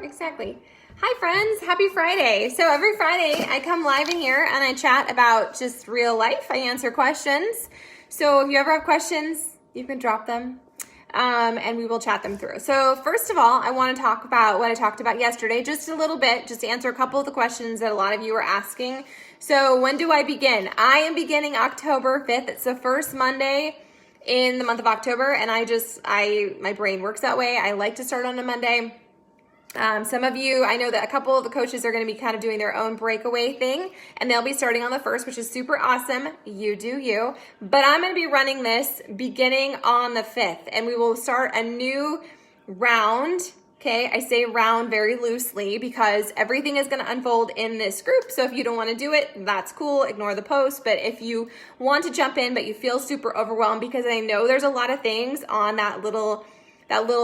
Exactly. Hi friends, happy Friday. So every Friday I come live in here and I chat about just real life. I answer questions. So if you ever have questions, you can drop them and we will chat them through. So first of all, I want to talk about what I talked about yesterday, just a little bit, just to answer a couple of the questions that a lot of you were asking. So when do I begin? I am beginning October 5th. It's the first Monday in the month of October, and my brain works that way. I like to start on a Monday. Some of you, I know that a couple of the coaches are going to be kind of doing their own breakaway thing, and they'll be starting on the 1st, which is super awesome. You do you. But I'm going to be running this beginning on the 5th, and we will start a new round. Okay, I say round very loosely because everything is going to unfold in this group. So if you don't want to do it, that's cool. Ignore the post. But if you want to jump in, but you feel super overwhelmed, because I know there's a lot of things on that little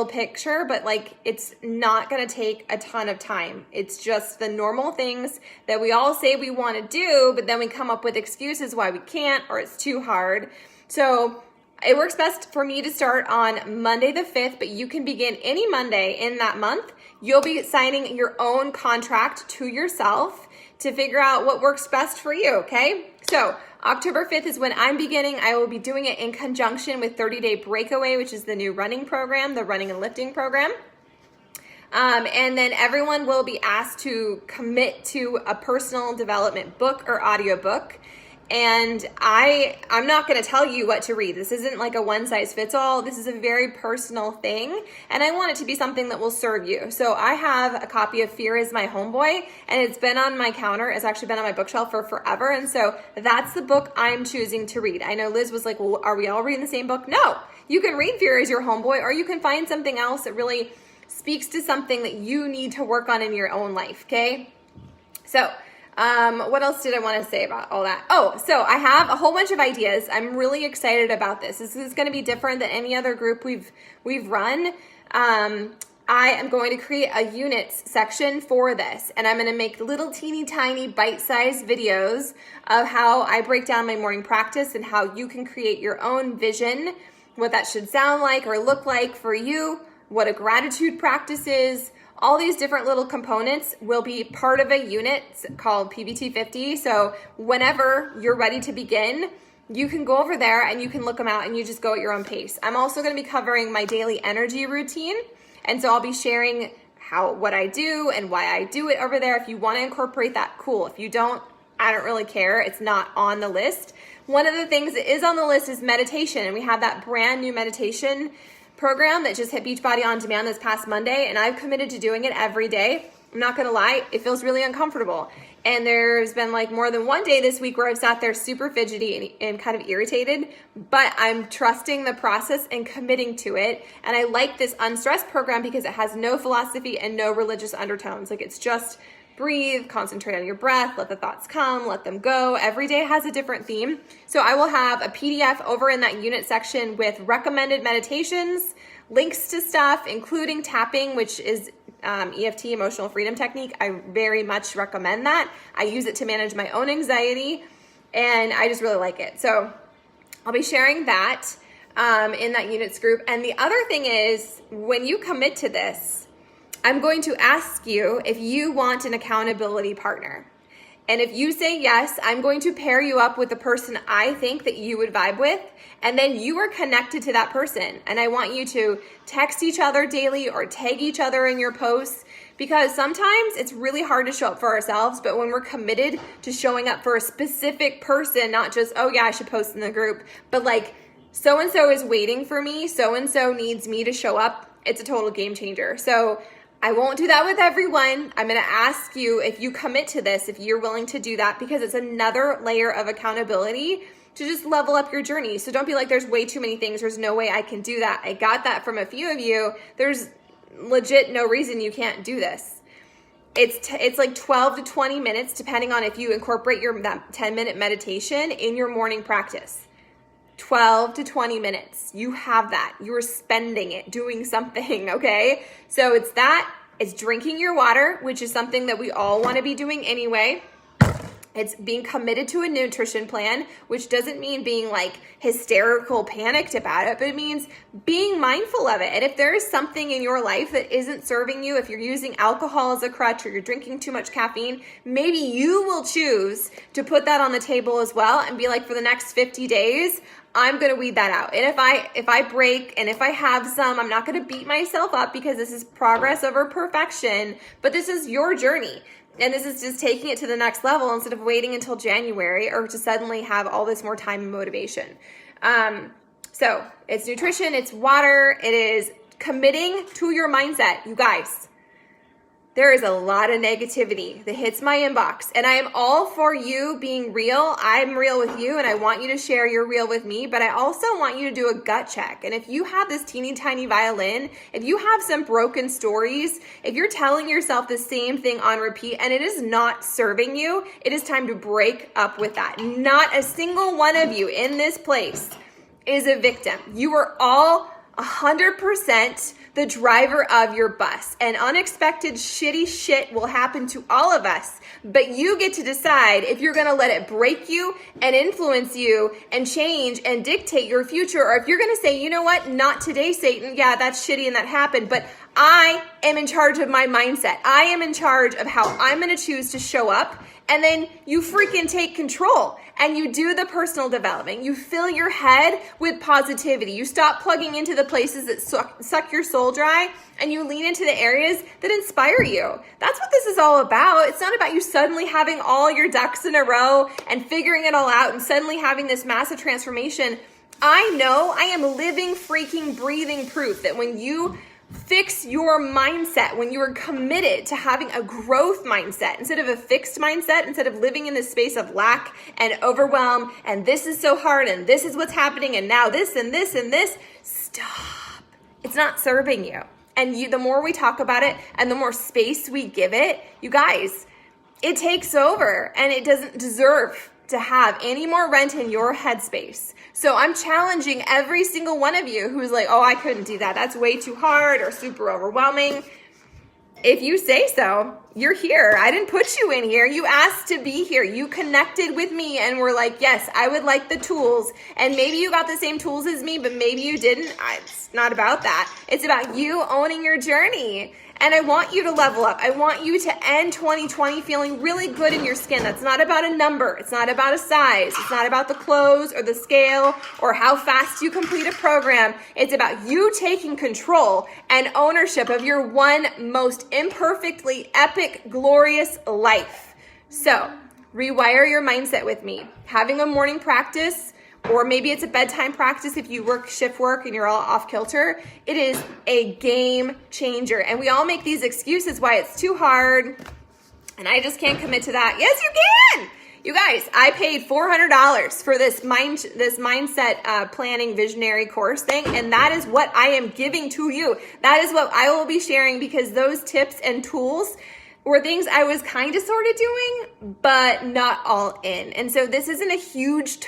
picture, but like it's not going to take a ton of time. It's just the normal things that we all say we want to do, but then we come up with excuses why we can't, or it's too hard. So it works best for me to start on Monday the 5th, but you can begin any Monday in that month. You'll be signing your own contract to yourself to figure out what works best for you, okay? So October 5th is when I'm beginning. I will be doing it in conjunction with 30 Day Breakaway, which is the new running program, the running and lifting program. And then everyone will be asked to commit to a personal development book or audiobook. And I'm not going to tell you what to read. This isn't like a one size fits all. This is a very personal thing. And I want it to be something that will serve you. So I have a copy of Fear is My Homeboy, and it's been on my counter. It's actually been on my bookshelf for forever. And so that's the book I'm choosing to read. I know Liz was like, well, are we all reading the same book? No, you can read Fear is Your Homeboy, or you can find something else that really speaks to something that you need to work on in your own life. Okay. So what else did I want to say about all that? Oh, so I have a whole bunch of ideas. I'm really excited about this. This is going to be different than any other group we've run. I am going to create a units section for this, and I'm going to make little teeny tiny bite-sized videos of how I break down my morning practice and how you can create your own vision, what that should sound like or look like for you, what a gratitude practice is. All these different little components will be part of a unit called PBT 50. So whenever you're ready to begin, you can go over there and you can look them out and you just go at your own pace. I'm also going to be covering my daily energy routine. And so I'll be sharing what I do and why I do it over there. If you want to incorporate that, cool. If you don't, I don't really care. It's not on the list. One of the things that is on the list is meditation. And we have that brand new meditation program that just hit Beachbody On Demand this past Monday, and I've committed to doing it every day. I'm not gonna lie, it feels really uncomfortable. And there's been like more than one day this week where I've sat there super fidgety and kind of irritated, but I'm trusting the process and committing to it. And I like this Unstressed program because it has no philosophy and no religious undertones. Like, it's just breathe, concentrate on your breath, let the thoughts come, let them go. Every day has a different theme. So I will have a PDF over in that unit section with recommended meditations, links to stuff, including tapping, which is EFT, emotional freedom technique. I very much recommend that. I use it to manage my own anxiety, and I just really like it. So I'll be sharing that in that units group. And the other thing is, when you commit to this, I'm going to ask you if you want an accountability partner. And if you say yes, I'm going to pair you up with the person I think that you would vibe with, and then you are connected to that person. And I want you to text each other daily or tag each other in your posts, because sometimes it's really hard to show up for ourselves, but when we're committed to showing up for a specific person, not just, oh yeah, I should post in the group, but like, so-and-so is waiting for me, so-and-so needs me to show up, it's a total game changer. So I won't do that with everyone. I'm going to ask you if you commit to this, if you're willing to do that, because it's another layer of accountability to just level up your journey. So don't be like, there's way too many things. There's no way I can do that. I got that from a few of you. There's legit no reason you can't do this. It's like 12 to 20 minutes, depending on if you incorporate that 10-minute meditation in your morning practice. 12 to 20 minutes. You have that. You're spending it doing something, okay? So it's drinking your water, which is something that we all want to be doing anyway. It's being committed to a nutrition plan, which doesn't mean being like hysterical, panicked about it, but it means being mindful of it. And if there is something in your life that isn't serving you, if you're using alcohol as a crutch or you're drinking too much caffeine, maybe you will choose to put that on the table as well and be like, for the next 50 days, I'm going to weed that out. And if I break and if I have some, I'm not going to beat myself up because this is progress over perfection, but this is your journey. And this is just taking it to the next level instead of waiting until January or to suddenly have all this more time and motivation. So it's nutrition, it's water, it is committing to your mindset. You guys, there is a lot of negativity that hits my inbox, and I am all for you being real. I'm real with you, and I want you to share your real with me, but I also want you to do a gut check. And if you have this teeny tiny violin, if you have some broken stories, if you're telling yourself the same thing on repeat and it is not serving you, it is time to break up with that. Not a single one of you in this place is a victim. You are all 100% the driver of your bus, and unexpected shitty shit will happen to all of us, but you get to decide if you're going to let it break you and influence you and change and dictate your future, or if you're going to say, you know what, not today, Satan. Yeah, that's shitty and that happened, but I am in charge of my mindset. I am in charge of how I'm going to choose to show up. And then you freaking take control and you do the personal development. You fill your head with positivity. You stop plugging into the places that suck your soul dry, and you lean into the areas that inspire you. That's what this is all about. It's not about you suddenly having all your ducks in a row and figuring it all out and suddenly having this massive transformation. I know I am living, freaking, breathing proof that when you fix your mindset, when you are committed to having a growth mindset instead of a fixed mindset, instead of living in this space of lack and overwhelm and this is so hard and this is what's happening and now this and this and this, stop. It's not serving you. And the more we talk about it and the more space we give it, you guys, it takes over and it doesn't deserve to have any more rent in your headspace. So I'm challenging every single one of you who's like, oh, I couldn't do that. That's way too hard or super overwhelming. If you say so, you're here. I didn't put you in here. You asked to be here. You connected with me and were like, yes, I would like the tools. And maybe you got the same tools as me, but maybe you didn't. It's not about that. It's about you owning your journey. And I want you to level up. I want you to end 2020 feeling really good in your skin. That's not about a number. It's not about a size. It's not about the clothes or the scale or how fast you complete a program. It's about you taking control and ownership of your one most imperfectly epic, glorious life. So, rewire your mindset with me. Having a morning practice, or maybe it's a bedtime practice if you work shift work and you're all off kilter. It is a game changer. And we all make these excuses why it's too hard and I just can't commit to that. Yes, you can. You guys, I paid $400 for this mindset planning visionary course thing, and that is what I am giving to you. That is what I will be sharing, because those tips and tools were things I was kind of sort of doing, but not all in. And so this isn't a huge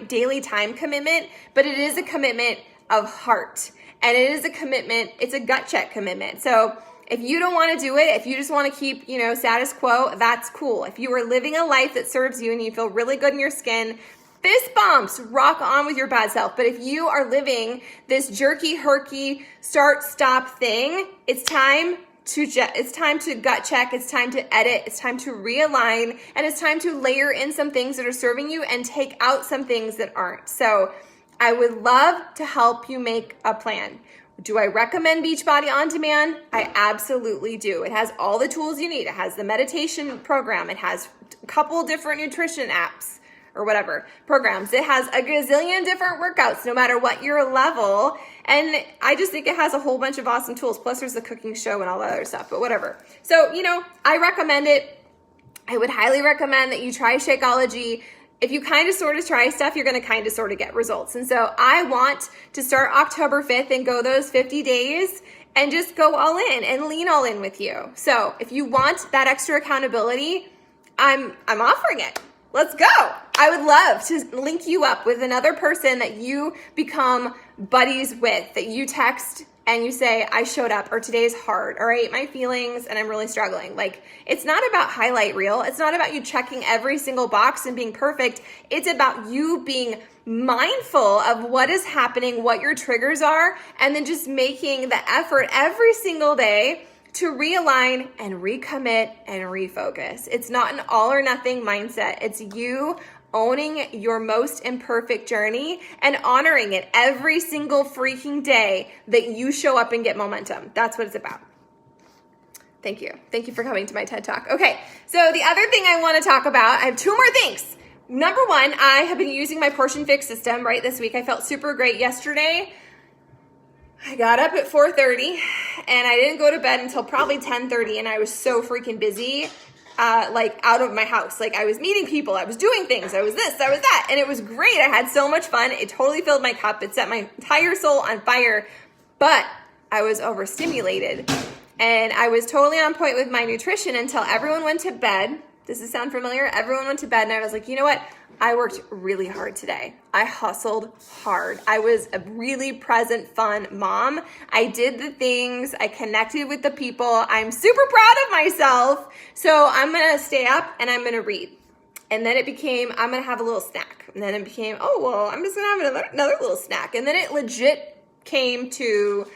daily time commitment, but it is a commitment of heart. And it is a commitment, it's a gut check commitment. So if you don't want to do it, if you just want to keep, status quo, that's cool. If you are living a life that serves you and you feel really good in your skin, fist bumps, rock on with your bad self. But if you are living this jerky, herky, start, stop thing, it's time to gut check, it's time to edit, it's time to realign, and it's time to layer in some things that are serving you and take out some things that aren't. So I would love to help you make a plan. Do I recommend Beachbody On Demand? I absolutely do. It has all the tools you need. It has the meditation program. It has a couple different nutrition apps or whatever programs. It has a gazillion different workouts, no matter what your level. And I just think it has a whole bunch of awesome tools. Plus there's the cooking show and all that other stuff, but whatever. So, I recommend it. I would highly recommend that you try Shakeology. If you kind of sort of try stuff, you're going to kind of sort of get results. And so I want to start October 5th and go those 50 days and just go all in and lean all in with you. So if you want that extra accountability, I'm offering it. Let's go. I would love to link you up with another person that you become buddies with, that you text and you say, I showed up, or today's hard, or I ate my feelings and I'm really struggling. Like, it's not about highlight reel. It's not about you checking every single box and being perfect. It's about you being mindful of what is happening, what your triggers are, and then just making the effort every single day to realign and recommit and refocus. It's not an all or nothing mindset. It's you owning your most imperfect journey and honoring it every single freaking day that you show up and get momentum. That's what it's about. Thank you. Thank you for coming to my TED Talk. Okay, so the other thing I want to talk about, I have two more things. Number one, I have been using my Portion Fix system, right, this week. I felt super great yesterday. I got up at 4:30 and I didn't go to bed until probably 10:30, and I was so freaking busy, like out of my house. Like, I was meeting people, I was doing things, I was this, I was that, and it was great. I had so much fun. It totally filled my cup. It set my entire soul on fire, but I was overstimulated and I was totally on point with my nutrition until everyone went to bed. Does this sound familiar? Everyone went to bed and I was like, you know what? I worked really hard today. I hustled hard. I was a really present, fun mom. I did the things. I connected with the people. I'm super proud of myself. So I'm going to stay up and I'm going to read. And then it became, I'm going to have a little snack. And then it became, oh, well, I'm just going to have another little snack. And then it legit came to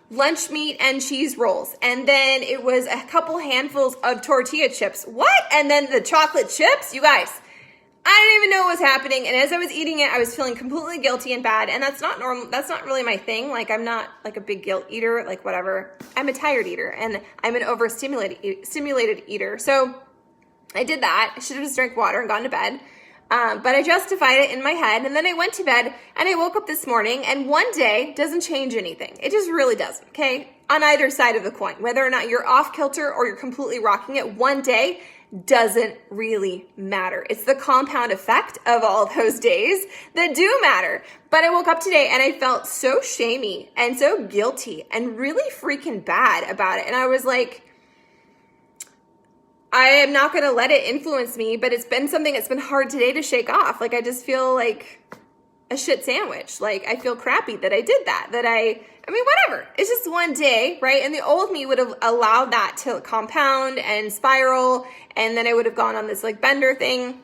lunch meat and cheese rolls. And then it was a couple handfuls of tortilla chips. What? And then the chocolate chips? You guys, I didn't even know what was happening. And as I was eating it, I was feeling completely guilty and bad. And that's not normal. That's not really my thing. Like, I'm not like a big guilt eater, like whatever. I'm a tired eater and I'm an overstimulated eater. So I did that. I should have just drank water and gone to bed. But I justified it in my head, and then I went to bed and I woke up this morning, and one day doesn't change anything. It just really doesn't, okay? On either side of the coin, whether or not you're off kilter or you're completely rocking it, one day doesn't really matter. It's the compound effect of all those days that do matter. But I woke up today and I felt so shamey and so guilty and really freaking bad about it. And I was like, I am not going to let it influence me, but it's been something that's been hard today to shake off. Like, I just feel like a shit sandwich. Like, I feel crappy that I did that, I mean, whatever. It's just one day, right? And the old me would have allowed that to compound and spiral, and then I would have gone on this like bender thing,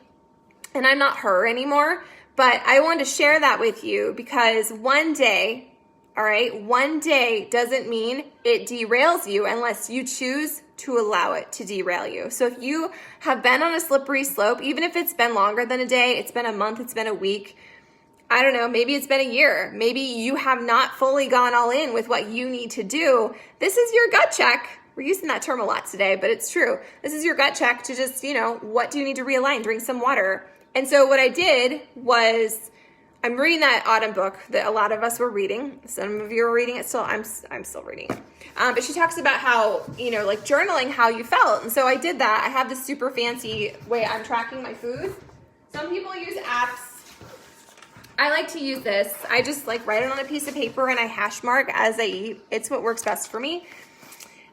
and I'm not her anymore. But I wanted to share that with you because one day, all right, one day doesn't mean it derails you unless you choose to allow it to derail you. So if you have been on a slippery slope, even if it's been longer than a day, it's been a month, it's been a week, I don't know, maybe it's been a year, maybe you have not fully gone all in with what you need to do, this is your gut check. We're using that term a lot today, but it's true. This is your gut check to just, what do you need to realign? Drink some water. And so what I did was, I'm reading that autumn book that a lot of us were reading. Some of you are reading it still. I'm still reading it. But she talks about how, like journaling how you felt. And so I did that. I have this super fancy way I'm tracking my food. Some people use apps. I like to use this. I just like write it on a piece of paper and I hash mark as I eat. It's what works best for me.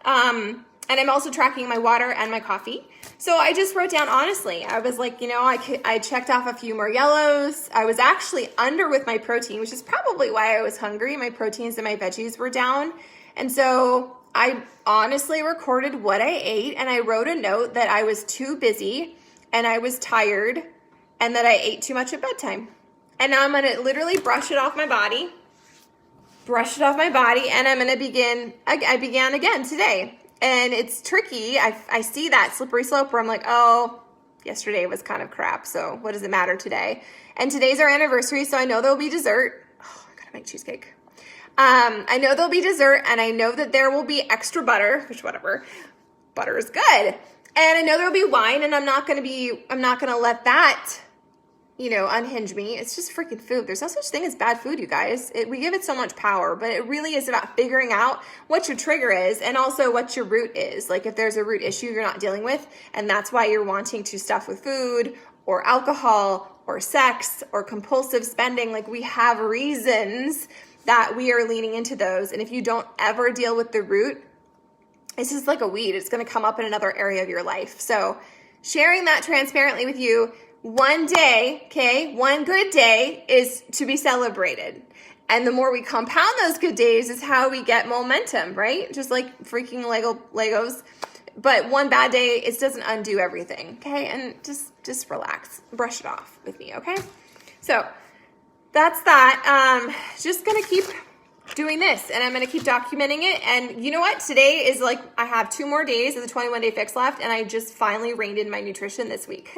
And I'm also tracking my water and my coffee. So I just wrote down, honestly, I was like, I checked off a few more yellows. I was actually under with my protein, which is probably why I was hungry. My proteins and my veggies were down. And so I honestly recorded what I ate, and I wrote a note that I was too busy and I was tired and that I ate too much at bedtime. And now I'm going to literally brush it off my body, and I'm going to begin. I began again today. And it's tricky. I see that slippery slope where I'm like, oh, yesterday was kind of crap, so what does it matter today? And today's our anniversary, so I know there'll be dessert. Oh, I gotta make cheesecake. I know there'll be dessert, and I know that there will be extra butter, which whatever, butter is good. And I know there'll be wine, and I'm not gonna let that, unhinge me. It's just freaking food. There's no such thing as bad food, you guys. We give it so much power, but it really is about figuring out what your trigger is and also what your root is. Like if there's a root issue you're not dealing with, and that's why you're wanting to stuff with food or alcohol or sex or compulsive spending, like we have reasons that we are leaning into those. And if you don't ever deal with the root, it's just like a weed. It's going to come up in another area of your life. So sharing that transparently with you, one day, okay, one good day is to be celebrated. And the more we compound those good days is how we get momentum, right? Just like freaking Legos. But one bad day, it doesn't undo everything, okay? And just relax. Brush it off with me, okay? So that's that. Just going to keep doing this, and I'm going to keep documenting it. And you know what? Today is like, I have 2 more days of the 21-day fix left, and I just finally reined in my nutrition this week.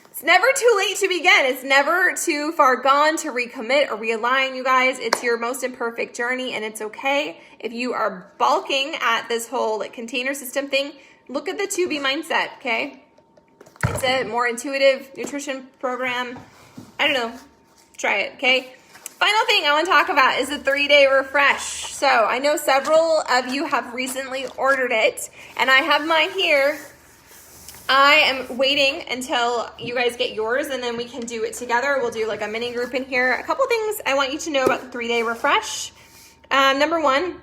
It's never too late to begin. It's never too far gone to recommit or realign, you guys. It's your most imperfect journey, and it's okay. If you are balking at this whole like container system thing, look at the 2B mindset, okay? It's a more intuitive nutrition program. I don't know. Try it, okay? Final thing I want to talk about is the 3-day refresh. So I know several of you have recently ordered it, and I have mine here. I am waiting until you guys get yours, and then we can do it together. We'll do like a mini group in here. A couple things I want you to know about the 3-day refresh. Number 1,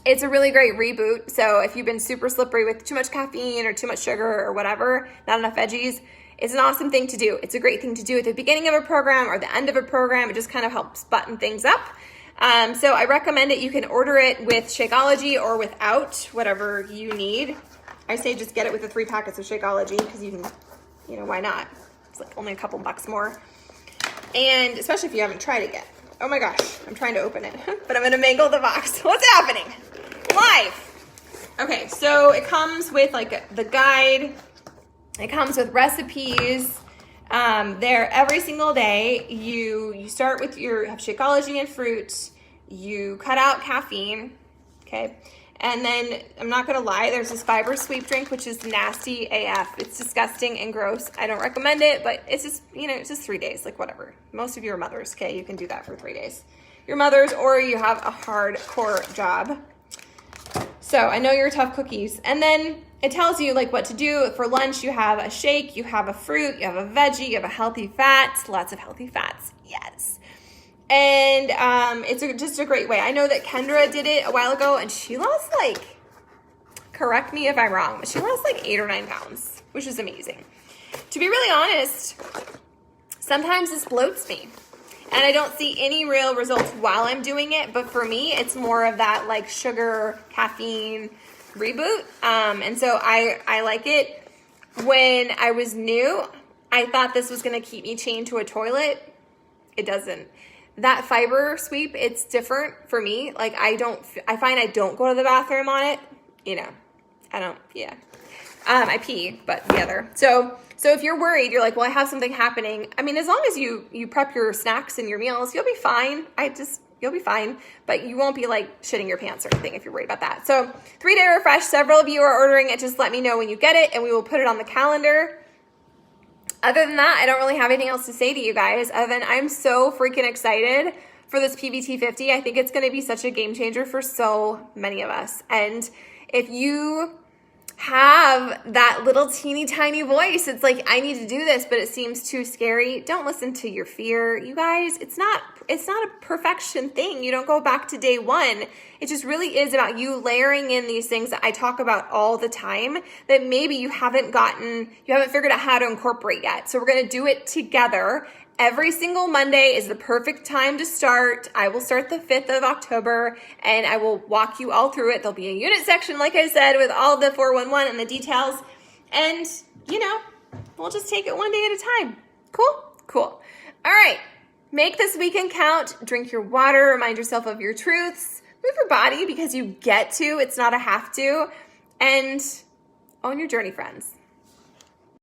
it's a really great reboot. So if you've been super slippery with too much caffeine or too much sugar or whatever, not enough veggies, it's an awesome thing to do. It's a great thing to do at the beginning of a program or the end of a program. It just kind of helps button things up. So I recommend it. You can order it with Shakeology or without, whatever you need. I say just get it with the 3 packets of Shakeology because you can, you know, why not? It's like only a couple bucks more. And especially if you haven't tried it yet. Oh my gosh, I'm trying to open it, but I'm gonna mangle the box. What's happening? Live. Okay, so it comes with like the guide. It comes with recipes. There every single day. You start with you have Shakeology and fruit. You cut out caffeine, okay? And then, I'm not gonna lie, there's this fiber sweep drink, which is nasty AF. It's disgusting and gross. I don't recommend it, but it's just, you know, it's just 3 days, like whatever. Most of you are mothers, okay? You can do that for 3 days. You're mothers, or you have a hardcore job. So I know you're tough cookies. And then it tells you like what to do. For lunch, you have a shake, you have a fruit, you have a veggie, you have a healthy fat, lots of healthy fats, yes. And it's just a great way. I know that Kendra did it a while ago, and she lost like, correct me if I'm wrong, but she lost like 8 or 9 pounds, which is amazing. To be really honest, sometimes this bloats me, and I don't see any real results while I'm doing it, but for me, it's more of that like sugar, caffeine reboot. And so I like it. When I was new, I thought this was gonna keep me chained to a toilet. It doesn't. That fiber sweep, it's different for me. Like I find I don't go to the bathroom on it. You know, I don't, yeah. I pee, but the other. So if you're worried, you're like, well, I have something happening. I mean, as long as you prep your snacks and your meals, you'll be fine. You'll be fine, but you won't be like shitting your pants or anything if you're worried about that. So 3-day refresh, several of you are ordering it. Just let me know when you get it and we will put it on the calendar. Other than that, I don't really have anything else to say to you guys, other than I'm so freaking excited for this PBT 50. I think it's going to be such a game changer for so many of us. And if you have that little teeny tiny voice, it's like, I need to do this, but it seems too scary. Don't listen to your fear. You guys, it's not a perfection thing. You don't go back to day 1. It just really is about you layering in these things that I talk about all the time that maybe you haven't figured out how to incorporate yet. So we're going to do it together. Every single Monday is the perfect time to start. I will start the 5th of October and I will walk you all through it. There'll be a unit section, like I said, with all the 411 and the details. And, you know, we'll just take it one day at a time. Cool. All right. Make this weekend count. Drink your water. Remind yourself of your truths. Move your body because you get to. It's not a have to. And own your journey, friends.